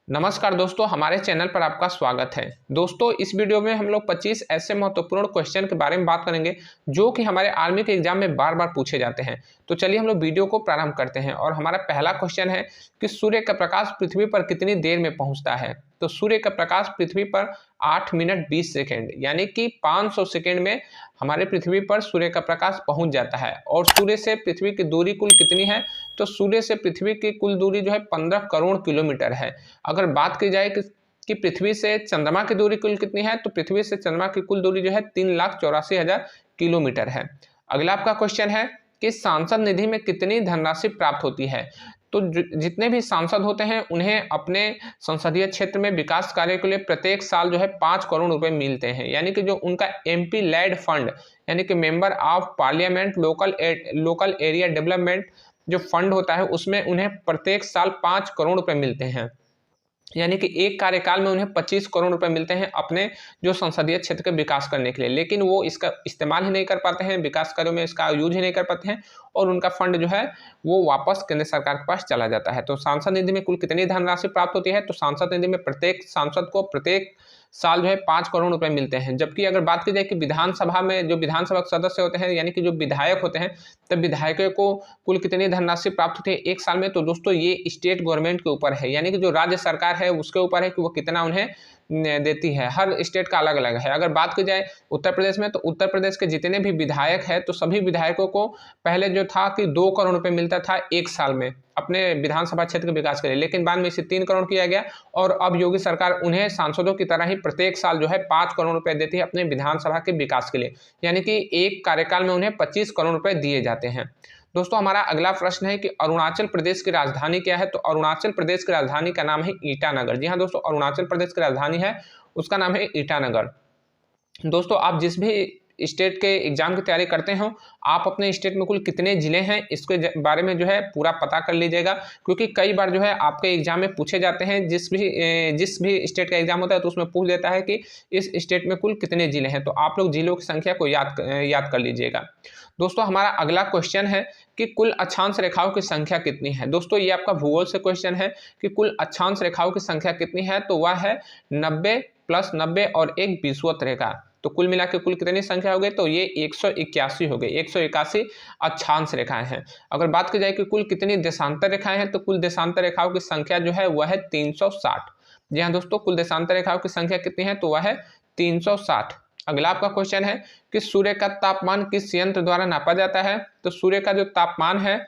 नमस्कार दोस्तों, हमारे चैनल पर आपका स्वागत है। दोस्तों, इस वीडियो में हम लोग 25 ऐसे महत्वपूर्ण क्वेश्चन के बारे में बात करेंगे जो कि हमारे आर्मी के एग्जाम में बार बार पूछे जाते हैं। तो चलिए हम लोग वीडियो को प्रारंभ करते हैं और हमारा पहला क्वेश्चन है कि सूर्य का प्रकाश पृथ्वी पर कितनी देर में पहुंचता है। तो सूर्य का प्रकाश पृथ्वी पर 8 मिनट 20 सेकेंड यानी कि 500 सेकेंड में हमारे पृथ्वी पर सूर्य का प्रकाश पहुंच जाता है। और सूर्य से पृथ्वी की दूरी कुल कितनी है? तो सूर्य से पृथ्वी की कुल दूरी जो है 15 करोड़ किलोमीटर है। अगर बात की जाए कि पृथ्वी से चंद्रमा की दूरी कुल कितनी है, तो पृथ्वी से चंद्रमा की कुल दूरी जो है 3,84,000 किलोमीटर है। अगला आपका क्वेश्चन है कि सांसद निधि में कितनी धनराशि प्राप्त होती है। तो जितने भी सांसद होते हैं उन्हें अपने संसदीय क्षेत्र में विकास कार्य के लिए प्रत्येक साल जो है 5 करोड़ रुपए मिलते हैं, यानी कि जो उनका एमपी लेड फंड यानी कि member of parliament local area development जो फंड होता है उसमें उन्हें प्रत्येक साल 5 करोड़ रुपए मिलते हैं, यानी कि एक कार्यकाल में उन्हें 25 करोड़ रुपए मिलते हैं अपने जो संसदीय क्षेत्र के विकास करने के लिए। लेकिन वो इसका इस्तेमाल ही नहीं कर पाते हैं, विकास कार्यों में इसका यूज ही नहीं कर पाते हैं और उनका फंड जो है वो वापस केंद्र सरकार के पास चला जाता है। तो सांसद निधि में कुल कितनी धनराशि प्राप्त होती है? तो सांसद निधि में प्रत्येक सांसद को प्रत्येक साल जो है 5 करोड़ रुपए मिलते हैं। जबकि अगर बात की जाए कि विधानसभा में जो विधानसभा के सदस्य होते हैं यानी कि जो विधायक होते हैं, तब विधायकों को कुल कितनी धनराशि प्राप्त होती है एक साल में? तो दोस्तों ये स्टेट गवर्नमेंट के ऊपर है, यानी कि जो राज्य सरकार है उसके ऊपर है कि वो कितना उन्हें देती है। हर स्टेट का अलग अलग है। अगर बात की जाए उत्तर प्रदेश में, तो उत्तर प्रदेश के जितने भी विधायक हैं तो सभी विधायकों को पहले जो था कि 2 करोड़ रुपए मिलता था एक साल में अपने विधानसभा क्षेत्र के विकास के लिए, लेकिन बाद में इसे 3 करोड़ किया गया और अब योगी सरकार उन्हें सांसदों की तरह ही प्रत्येक साल जो है 5 करोड़ रुपए देती है अपने विधानसभा के विकास के लिए, यानी कि एक कार्यकाल में उन्हें 25 करोड़ रुपए दिए जाते हैं। दोस्तों, हमारा अगला प्रश्न है कि अरुणाचल प्रदेश की राजधानी क्या है? तो अरुणाचल प्रदेश की राजधानी का नाम है ईटानगर। जी हाँ दोस्तों, अरुणाचल प्रदेश की राजधानी है उसका नाम है ईटानगर। दोस्तों, आप जिस भी स्टेट के एग्जाम की तैयारी करते हो, आप अपने स्टेट में कुल कितने जिले हैं इसके बारे में जो है पूरा पता कर लीजिएगा, क्योंकि कई बार जो है आपके एग्जाम में पूछे जाते हैं। जिस भी स्टेट का एग्जाम होता है तो उसमें पूछ देता है कि इस स्टेट में कुल कितने जिले हैं, तो आप लोग जिलों की संख्या को याद कर लीजिएगा। दोस्तों, हमारा अगला क्वेश्चन है कि कुल अक्षांश रेखाओं की संख्या कितनी है। दोस्तों, ये आपका भूगोल से क्वेश्चन है कि कुल अक्षांश रेखाओं की संख्या कितनी है, तो वह है 90 + 90 और एक विषुवत रेखा। तो कुल मिला के कुल कितनी संख्या हो गई? तो ये 181 हो गई। 181 अक्षांश रेखाएं हैं। अगर बात की जाए कि कुल कितनी देशांतर रेखाएं हैं, तो कुल देशांतर रेखाओं की संख्या जो है वह है 360। जी हाँ दोस्तों, कुल देशांतर रेखाओं की संख्या कितनी है? तो वह है 360। अगला आपका क्वेश्चन है कि सूर्य का तापमान किस यंत्र द्वारा नापा जाता है? तो सूर्य का जो तापमान है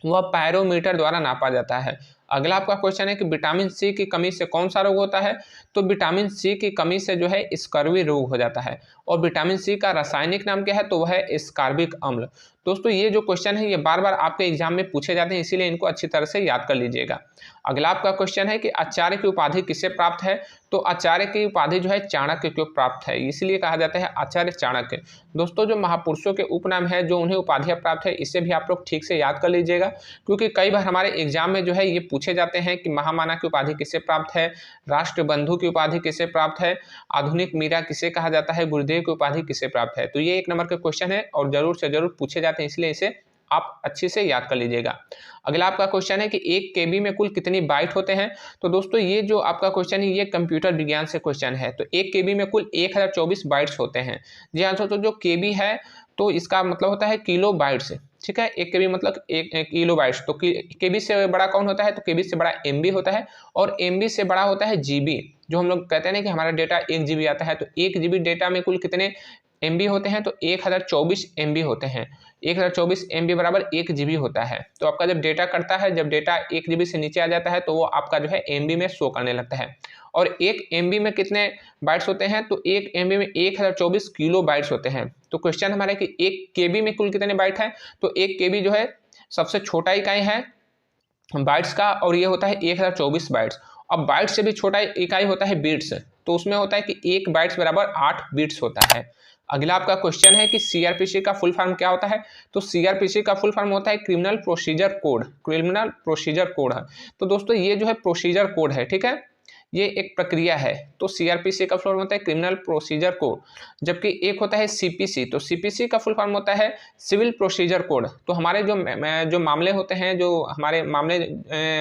वह पायरोमीटर द्वारा नापा जाता है। अगला आपका क्वेश्चन है कि विटामिन सी की कमी से कौन सा रोग होता है? तो विटामिन सी की कमी से जो है स्कर्वी रोग हो जाता है। और विटामिन सी का रासायनिक नाम क्या है? तो वह है स्कार्बिक अम्ल। दोस्तों, ये जो क्वेश्चन है ये बार बार आपके एग्जाम में पूछे जाते हैं, इसीलिए इनको अच्छी तरह से याद कर लीजिएगा। अगला आपका क्वेश्चन है कि आचार्य की उपाधि किससे प्राप्त है? तो आचार्य की उपाधि जो है चाणक्य को प्राप्त है, इसलिए कहा जाता है आचार्य चाणक्य। दोस्तों, जो महापुरुषों के उपनाम है जो उन्हें उपाधियां प्राप्त है, इसे भी आप लोग ठीक से याद कर लीजिएगा, क्योंकि कई बार हमारे एग्जाम में जो है ये पूछे जाते हैं कि महामाना की उपाधि किसे प्राप्त है, राष्ट्रबंधु की उपाधि किसे प्राप्त है, आधुनिक मीरा किसे कहा जाता है, गुरुदेव की उपाधि किसे प्राप्त है। तो ये 1 नंबर के क्वेश्चन है और जरूर से जरूर पूछे जाते हैं, इसलिए इसे आप अच्छे से याद कर लीजिएगा। अगला आपका क्वेश्चन है कि 1 केबी में कुल कितनी बाइट होते हैं? तो दोस्तों, ये जो आपका क्वेश्चन है ये कंप्यूटर विज्ञान से क्वेश्चन है। तो 1 केबी में कुल 1024 बाइट्स होते हैं। जी हाँ दोस्तों, जो केबी है तो इसका मतलब होता है किलो बाइट्स, ठीक है। 1 केबी मतलब 1 किलो बाइट्स। तो केबी से बड़ा कौन होता है? तो केबी से बड़ा एमबी होता है और एमबी से बड़ा होता है जीबी। जो हम लोग कहते हैं ना कि हमारा डेटा 1 जीबी आता है, तो 1 जीबी डेटा में कुल कितने एमबी होते हैं? तो 1024 एमबी होते हैं। 1024 एमबी बराबर 1 जीबी होता है। तो आपका जब डेटा कटता है, जब डेटा 1 जीबी से नीचे आ जाता है तो वो आपका जो है एमबी में शो करने लगता है। और 1 एमबी में कितने बाइट्स होते हैं? तो 1 एमबी में 1024 किलो बाइट्स होते हैं। तो क्वेश्चन हमारा है कि 1 केबी में कुल कितने बाइट है? तो 1 केबी जो है सबसे छोटा इकाई है बाइट्स का और ये होता है 1024 बाइट्स। अब बाइट्स से भी छोटा इकाई होता है बीट्स, तो उसमें होता है कि 1 बाइट्स बराबर 8 बीट्स होता है। अगला आपका क्वेश्चन है कि सीआरपीसी का फुल फॉर्म क्या होता है? तो सीआरपीसी का फुल फॉर्म होता है criminal procedure code. Criminal procedure code है। तो दोस्तों, ये जो है प्रोसीजर कोड है, ठीक है। ये एक प्रक्रिया है। तो सीआरपीसी का फुल फॉर्म होता है क्रिमिनल प्रोसीजर कोड, जबकि एक होता है सीपीसी, तो सीपीसी का फुल फॉर्म होता है सिविल प्रोसीजर कोड। तो हमारे जो मामले होते हैं, जो हमारे मामले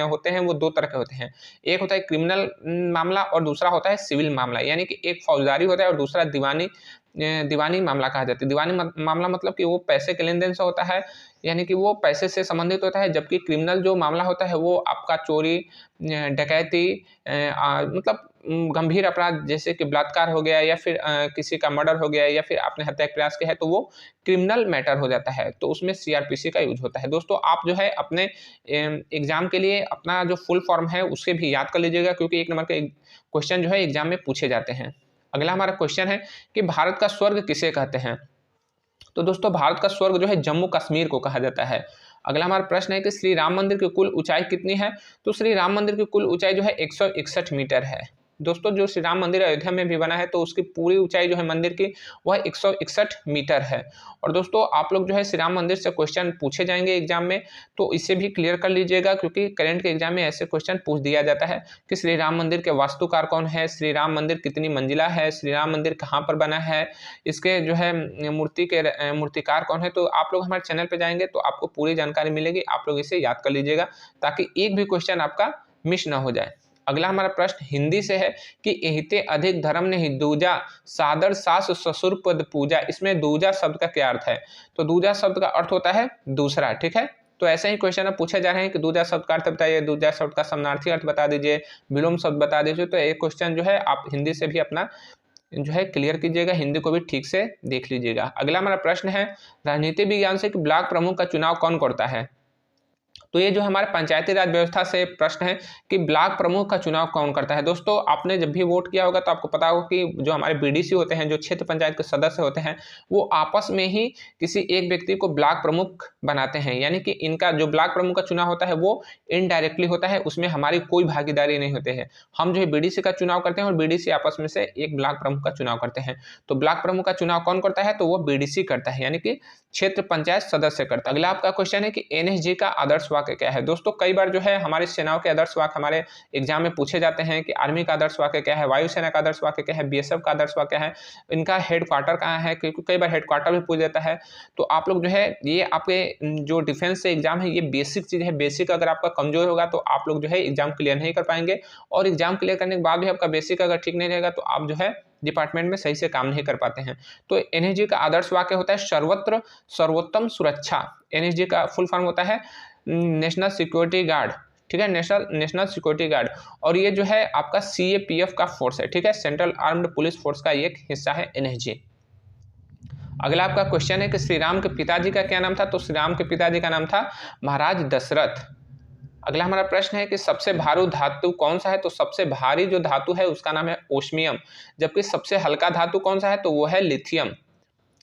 होते हैं वो दो तरह के होते हैं। एक होता है क्रिमिनल मामला और दूसरा होता है सिविल मामला, यानी कि एक फौजदारी होता है और दूसरा दीवानी मामला कहा जाता है। दीवानी मामला मतलब कि वो पैसे के लेन देन से होता है, यानी कि वो पैसे से संबंधित होता है, जबकि क्रिमिनल जो मामला होता है वो आपका चोरी, डकैती, मतलब गंभीर अपराध जैसे कि बलात्कार हो गया या फिर किसी का मर्डर हो गया या फिर आपने हत्या का प्रयास किया है, तो वो क्रिमिनल मैटर हो जाता है। तो उसमें सीआरपीसी का यूज होता है। दोस्तों आप जो है अपने एग्जाम के लिए अपना जो फुल फॉर्म है उससे भी याद कर लीजिएगा, क्योंकि एक नंबर के क्वेश्चन जो है एग्जाम में पूछे जाते हैं। अगला हमारा क्वेश्चन है कि भारत का स्वर्ग किसे कहते हैं। तो दोस्तों भारत का स्वर्ग जो है जम्मू कश्मीर को कहा जाता है। अगला हमारा प्रश्न है कि श्री राम मंदिर की कुल ऊंचाई कितनी है। तो श्री राम मंदिर की कुल ऊंचाई जो है 161 मीटर है। दोस्तों जो श्री राम मंदिर अयोध्या में भी बना है तो उसकी पूरी ऊंचाई जो है मंदिर की वह 161 मीटर है। और दोस्तों आप लोग जो है श्री राम मंदिर से क्वेश्चन पूछे जाएंगे एग्जाम में, तो इसे भी क्लियर कर लीजिएगा, क्योंकि करंट के एग्जाम में ऐसे क्वेश्चन पूछ दिया जाता है कि श्री राम मंदिर के वास्तुकार कौन है, श्री राम मंदिर कितनी मंजिला है, श्री राम मंदिर कहाँ पर बना है, इसके जो है मूर्तिकार कौन है। तो आप लोग हमारे चैनल पर जाएंगे तो आपको पूरी जानकारी मिलेगी, आप लोग इसे याद कर लीजिएगा ताकि एक भी क्वेश्चन आपका मिस ना हो जाए। अगला हमारा प्रश्न हिंदी से है कि एहिते अधिक धर्म नहीं दूजा सादर सास ससुर पद पूजा। इसमें दूजा शब्द का क्या अर्थ है। तो दूजा शब्द का अर्थ होता है दूसरा, ठीक है। तो ऐसे ही क्वेश्चन पूछे जा रहे हैं कि दूजा शब्द का अर्थ बताइए, दूजा शब्द का समानार्थी अर्थ बता दीजिए, विलोम शब्द बता दीजिए। तो एक क्वेश्चन जो है आप हिंदी से भी अपना जो है क्लियर कीजिएगा, हिंदी को भी ठीक से देख लीजिएगा। अगला हमारा प्रश्न है राजनीति विज्ञान से कि ब्लॉक प्रमुख का चुनाव कौन करता है। तो ये जो हमारे पंचायती राज व्यवस्था से प्रश्न है कि ब्लॉक प्रमुख का चुनाव कौन करता है। दोस्तों आपने जब भी वोट किया होगा तो आपको पता होगा कि जो हमारे बीडीसी होते हैं, जो क्षेत्र पंचायत के सदस्य होते हैं, वो आपस में ही किसी एक व्यक्ति को ब्लॉक प्रमुख बनाते हैं। यानी कि इनका जो ब्लॉक प्रमुख का चुनाव होता है वो इनडायरेक्टली होता है, उसमें हमारी कोई भागीदारी नहीं होती है। हम जो है बीडीसी का चुनाव करते हैं और बीडीसी आपस में से एक ब्लॉक प्रमुख का चुनाव करते हैं। तो ब्लॉक प्रमुख का चुनाव कौन करता है, तो वो बीडीसी करता है, यानी कि क्षेत्र पंचायत सदस्य करता है। अगला आपका क्वेश्चन है कि एनएसजी का आदर्श वाक्य क्या है। दोस्तों कई बार जो है हमारी सेनाओं के आदर्श वाक्य हमारे एग्जाम में पूछे जाते हैं कि आर्मी का आदर्श वाक्य क्या है, वायुसेना का आदर्श वाक्य क्या है, बीएसएफ का आदर्श वाक्य क्या है, इनका हेडक्वार्टर कहाँ है, क्योंकि कई बार हेडक्वार्टर भी पूछ देता है। तो आप लोग जो है ये आपके जो डिफेंस से एग्जाम है ये बेसिक चीज है, बेसिक अगर आपका कमजोर होगा तो आप लोग जो है एग्जाम क्लियर नहीं कर पाएंगे, और एग्जाम क्लियर करने के बाद भी आपका बेसिक अगर ठीक नहीं रहेगा तो आप जो है डिपार्टमेंट में सही से काम नहीं कर पाते हैं। तो एनएसजी का आदर्श वाक्य होता है सर्वत्र सर्वोत्तम सुरक्षा। एनएसजी का फुल फॉर्म होता है नेशनल सिक्योरिटी गार्ड, ठीक है, नेशनल सिक्योरिटी गार्ड। और ये जो है आपका सीएपीएफ का फोर्स है, ठीक है, सेंट्रल आर्म्ड पुलिस फोर्स का एक हिस्सा है एनएसजी। अगला आपका क्वेश्चन है कि श्री राम के पिताजी का क्या नाम था। तो श्री राम के पिताजी का नाम था महाराज दशरथ। अगला हमारा प्रश्न है कि सबसे भारी धातु कौन सा है। तो सबसे भारी जो धातु है उसका नाम है ओस्मियम, जबकि सबसे हल्का धातु कौन सा है, तो वो है लिथियम।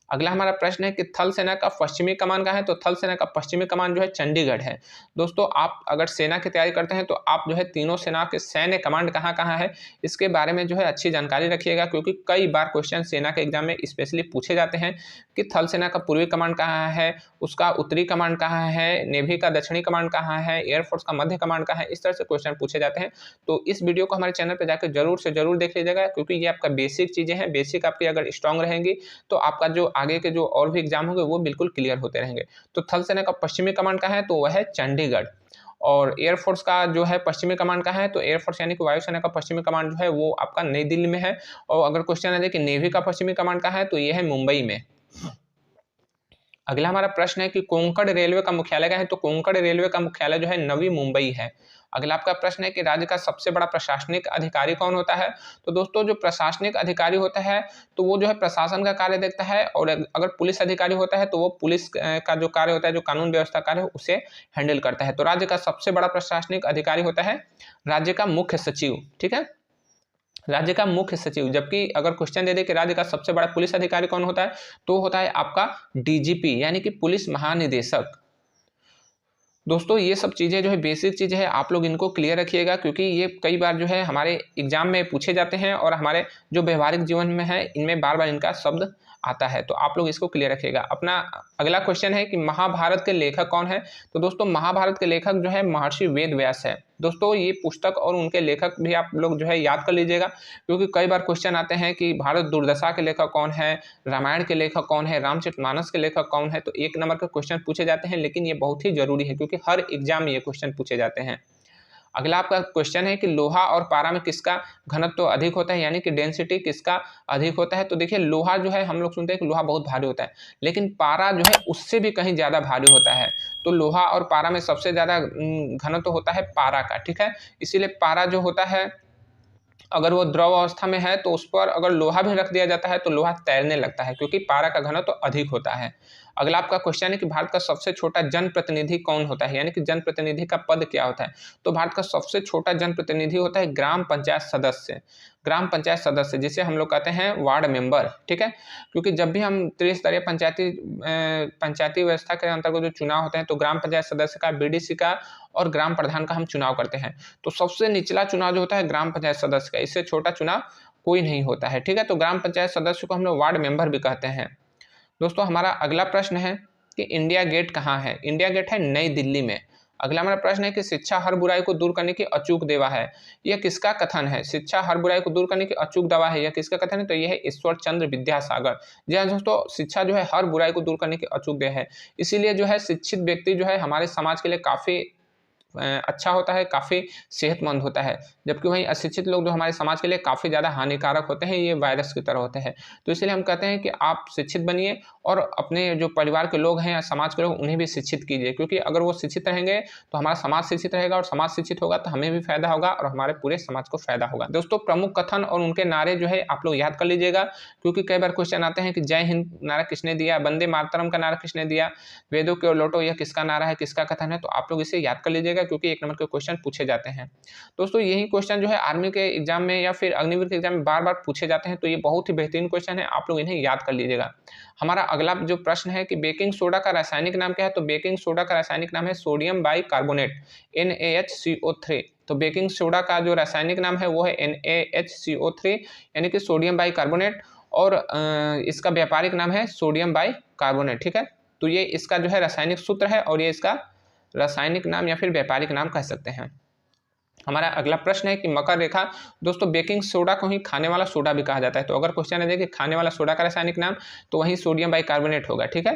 अगला हमारा प्रश्न है कि थल सेना का पश्चिमी कमान कहाँ है। तो थल सेना का पश्चिमी कमान जो है चंडीगढ़ है। दोस्तों आप अगर सेना की तैयारी करते हैं तो आप जो है तीनों सेना के सैन्य कमांड कहाँ कहाँ है इसके बारे में जो है अच्छी जानकारी रखिएगा, क्योंकि कई बार क्वेश्चन सेना के एग्जाम में स्पेशली पूछे जाते हैं कि थल सेना का पूर्वी कमांड कहाँ है, उसका उत्तरी कमांड कहाँ है, नेवी का दक्षिणी कमांड कहाँ है, एयरफोर्स का मध्य कमांड कहाँ है, इस तरह से क्वेश्चन पूछे जाते हैं। तो इस वीडियो को हमारे चैनल पर जाकर जरूर से जरूर देख लीजिएगा, क्योंकि ये आपका बेसिक चीजें हैं। बेसिक आपकी अगर स्ट्रांग रहेंगी तो आपका जो आगे के जो और भी एग्जाम होंगे वो बिल्कुल क्लियर होते रहेंगे। तो थल सेना का पश्चिमी कमांड कहाँ है, तो वह है चंडीगढ़। और एयरफोर्स का जो है पश्चिमी कमांड कहाँ है, तो एयरफोर्स यानी कि वायुसेना का पश्चिमी कमांड जो है वो आपका नई दिल्ली में है। और अगर क्वेश्चन है कि नेवी का पश्चिमी कमांड कहाँ है, तो ये है मुंबई में। अगला हमारा प्रश्न है कि कोंकण रेलवे का मुख्यालय कहाँ है। तो कोंकण रेलवे का मुख्यालय जो है नवी मुंबई है। अगला आपका प्रश्न है कि राज्य का सबसे बड़ा प्रशासनिक अधिकारी कौन होता है। तो दोस्तों जो प्रशासनिक अधिकारी होता है तो वो जो है प्रशासन का कार्य देखता है, और अगर पुलिस अधिकारी होता है तो वो पुलिस का जो कार्य होता है, जो कानून व्यवस्था कार्य है, उसे हैंडल करता है। तो राज्य का सबसे बड़ा प्रशासनिक अधिकारी होता है राज्य का मुख्य सचिव, ठीक है, राज्य का मुख्य सचिव। जबकि अगर क्वेश्चन दे दे कि राज्य का सबसे बड़ा पुलिस अधिकारी कौन होता है, तो होता है आपका डीजीपी यानी कि पुलिस महानिदेशक। दोस्तों ये सब चीज़ें जो है बेसिक चीज़ें हैं, आप लोग इनको क्लियर रखिएगा, क्योंकि ये कई बार जो है हमारे एग्जाम में पूछे जाते हैं और हमारे जो व्यवहारिक जीवन में है इनमें बार बार इनका शब्द आता है। तो आप लोग इसको क्लियर रखिएगा। अपना अगला क्वेश्चन है कि महाभारत के लेखक कौन है। तो दोस्तों महाभारत के लेखक जो है महर्षि वेद व्यास है। दोस्तों ये पुस्तक और उनके लेखक भी आप लोग जो है याद कर लीजिएगा, क्योंकि कई बार क्वेश्चन आते हैं कि भारत दुर्दशा के लेखक कौन है, रामायण के लेखक कौन है, रामचरितमानस के लेखक कौन है। तो 1 नंबर के क्वेश्चन पूछे जाते हैं, लेकिन ये बहुत ही जरूरी है क्योंकि हर एग्जाम में ये क्वेश्चन पूछे जाते हैं। अगला आपका क्वेश्चन है कि लोहा और पारा में किसका घनत्व तो अधिक होता है, यानी कि डेंसिटी किसका अधिक होता है। तो देखिए लोहा जो है हम लोग सुनते हैं कि लोहा बहुत भारी होता है, लेकिन पारा जो है उससे भी कहीं ज़्यादा भारी होता है। तो लोहा और पारा में सबसे ज़्यादा घनत्व होता है पारा का, ठीक है। इसीलिए पारा जो होता है अगर वो द्रव अवस्था में है तो उस पर अगर लोहा भी रख दिया जाता है तो लोहा तैरने लगता है, क्योंकि पारा का घनत्व तो अधिक होता है। अगला आपका क्वेश्चन है कि भारत का सबसे छोटा जनप्रतिनिधि कौन होता है, यानी कि जनप्रतिनिधि का पद क्या होता है। तो भारत का सबसे छोटा जनप्रतिनिधि होता है ग्राम पंचायत सदस्य। ग्राम पंचायत सदस्य जिसे हम लोग कहते हैं वार्ड मेंबर, ठीक है। क्योंकि जब भी हम त्रिस्तरीय पंचायती व्यवस्था के अंतर्गत जो चुनाव होते हैं तो ग्राम पंचायत सदस्य का, बीडीसी का और ग्राम प्रधान का हम चुनाव करते हैं। तो सबसे निचला चुनाव जो होता है ग्राम पंचायत सदस्य का, इससे छोटा चुनाव कोई नहीं होता है, ठीक है। तो ग्राम पंचायत सदस्य को हम लोग वार्ड मेंबर भी कहते हैं। दोस्तों हमारा अगला प्रश्न है कि इंडिया गेट कहाँ है। इंडिया गेट है नई दिल्ली में। अगला हमारा प्रश्न है कि शिक्षा हर बुराई को दूर करने की अचूक दवा है। यह किसका कथन है। शिक्षा हर बुराई को दूर करने की अचूक दवा है, यह किसका कथन है। तो यह है ईश्वर चंद्र विद्यासागर। जी हाँ दोस्तों, शिक्षा जो है हर बुराई को दूर करने की अचूक दवा है। इसीलिए जो है शिक्षित व्यक्ति जो है हमारे समाज के लिए काफ़ी अच्छा होता है, काफ़ी सेहतमंद होता है। जबकि वहीं अशिक्षित लोग जो हमारे समाज के लिए काफ़ी ज़्यादा हानिकारक होते हैं, ये वायरस की तरह होते हैं। तो इसलिए हम कहते हैं कि आप शिक्षित बनिए और अपने जो परिवार के लोग हैं या समाज के लोग उन्हें भी शिक्षित कीजिए, क्योंकि अगर वो शिक्षित रहेंगे तो हमारा समाज शिक्षित रहेगा और समाज शिक्षित होगा तो हमें भी फायदा होगा और हमारे पूरे समाज को फायदा होगा। दोस्तों प्रमुख कथन और उनके नारे जो है आप लोग याद कर लीजिएगा, क्योंकि कई बार क्वेश्चन आते हैं कि जय हिंद नारा किसने दिया, वंदे मातरम का नारा किसने दिया, वेदों की ओर लौटो यह किसका नारा है, किसका कथन है। तो आप लोग इसे याद कर लीजिएगा क्योंकि 1 नंबर के क्वेश्चन पूछे जाते हैं। दोस्तों यही क्वेश्चन जो है आर्मी के एग्जाम में या फिर अग्निवीर के एग्जाम में बार बार पूछे जाते हैं, तो ये बहुत ही बेहतरीन क्वेश्चन है, आप लोग इन्हें याद कर लीजिएगा। हमारा अगला जो प्रश्न है कि बेकिंग सोडा का रासायनिक नाम क्या है। तो बेकिंग सोडा का रासायनिक नाम है सोडियम बाइकार्बोनेट, NaHCO3। तो बेकिंग सोडा का जो रासायनिक नाम है वो है NaHCO3 यानी कि सोडियम बाइकार्बोनेट, और इसका व्यापारिक नाम है सोडियम बाइकार्बोनेट, ठीक है। तो ये इसका जो है रासायनिक सूत्र है और ये इसका रासायनिक नाम या फिर व्यापारिक नाम कह सकते हैं। हमारा अगला प्रश्न है कि मकर रेखा। दोस्तों बेकिंग सोडा को ही खाने वाला सोडा भी कहा जाता है। तो अगर क्वेश्चन है कि खाने वाला सोडा का रासायनिक नाम, तो वही सोडियम बाइकार्बोनेट होगा, ठीक है।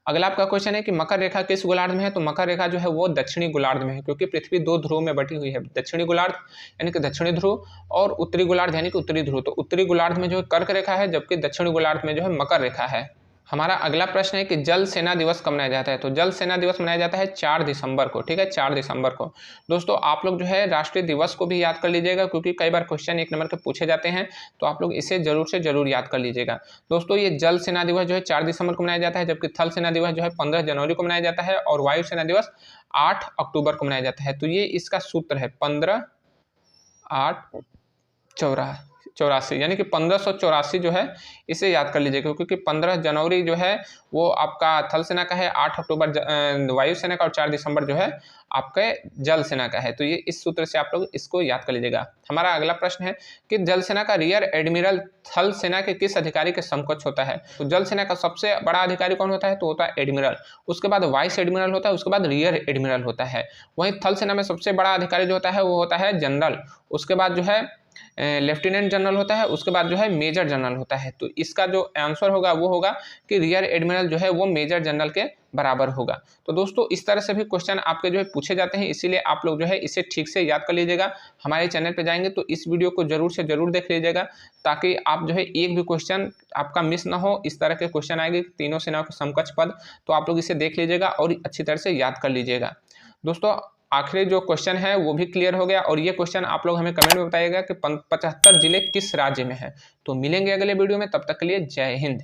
अगला आपका क्वेश्चन है कि मकर रेखा किस गोलार्ध में है। तो मकर रेखा जो है वो दक्षिणी गोलार्ध में है, क्योंकि पृथ्वी 2 ध्रुव में बटी हुई है, दक्षिणी गोलार्ध यानी कि दक्षिणी ध्रुव और उत्तरी गोलार्ध यानी कि उत्तरी ध्रुव। तो उत्तरी गोलार्ध में जो है कर्क रेखा है, जबकि दक्षिणी गोलार्ध में जो है मकर रेखा है। हमारा अगला प्रश्न है कि जल सेना दिवस कब मनाया जाता है। तो जल सेना दिवस मनाया जाता है 4 दिसंबर को, ठीक है, 4 दिसंबर को। दोस्तों आप लोग जो है राष्ट्रीय दिवस को भी याद कर लीजिएगा, क्योंकि कई बार क्वेश्चन 1 नंबर के पूछे जाते हैं, तो आप लोग इसे जरूर से जरूर याद कर लीजिएगा। दोस्तों ये जल सेना दिवस जो है 4 दिसंबर को मनाया जाता है, जबकि थल सेना दिवस जो है 15 जनवरी को मनाया जाता है और वायु सेना दिवस 8 अक्टूबर को मनाया जाता है। तो ये इसका सूत्र है 15/8/84 यानी कि 1584 जो है इसे याद कर लीजिएगा, क्योंकि 15 जनवरी जो है वो आपका थल सेना का है, 8 अक्टूबर वायु सेना का और 4 दिसंबर जो है आपके जल सेना का है। तो ये इस सूत्र से आप लोग इसको याद कर लीजिएगा। हमारा अगला प्रश्न है कि जल सेना का रियर एडमिरल थल सेना के किस अधिकारी के समकक्ष होता है। तो जल सेना का सबसे बड़ा अधिकारी कौन होता है। तो होता है एडमिरल, उसके बाद वाइस एडमिरल होता है, उसके बाद रियर एडमिरल होता है। वहीं थल सेना में सबसे बड़ा अधिकारी जो होता है वो होता है जनरल, उसके बाद जो है लेफ्टिनेंट जनरल होता है, उसके बाद जो है मेजर जनरल होता है। तो इसका जो आंसर होगा वो होगा कि रियर एडमिरल जो है वो मेजर जनरल के बराबर होगा। तो दोस्तों इस तरह से भी क्वेश्चन आपके जो है पूछे जाते हैं, इसीलिए आप लोग जो है इसे ठीक से याद कर लीजिएगा। हमारे चैनल पे जाएंगे तो इस वीडियो को जरूर से जरूर देख लीजिएगा, ताकि आप जो है एक भी क्वेश्चन आपका मिस ना हो। इस तरह के क्वेश्चन आएंगे तीनों सेनाओं के समकक्ष पद, तो आप लोग इसे देख लीजिएगा और अच्छी तरह से याद कर लीजिएगा। दोस्तों आखिरी जो क्वेश्चन है वो भी क्लियर हो गया, और ये क्वेश्चन आप लोग हमें कमेंट में बताइएगा कि 75 जिले किस राज्य में है। तो मिलेंगे अगले वीडियो में, तब तक के लिए जय हिंद।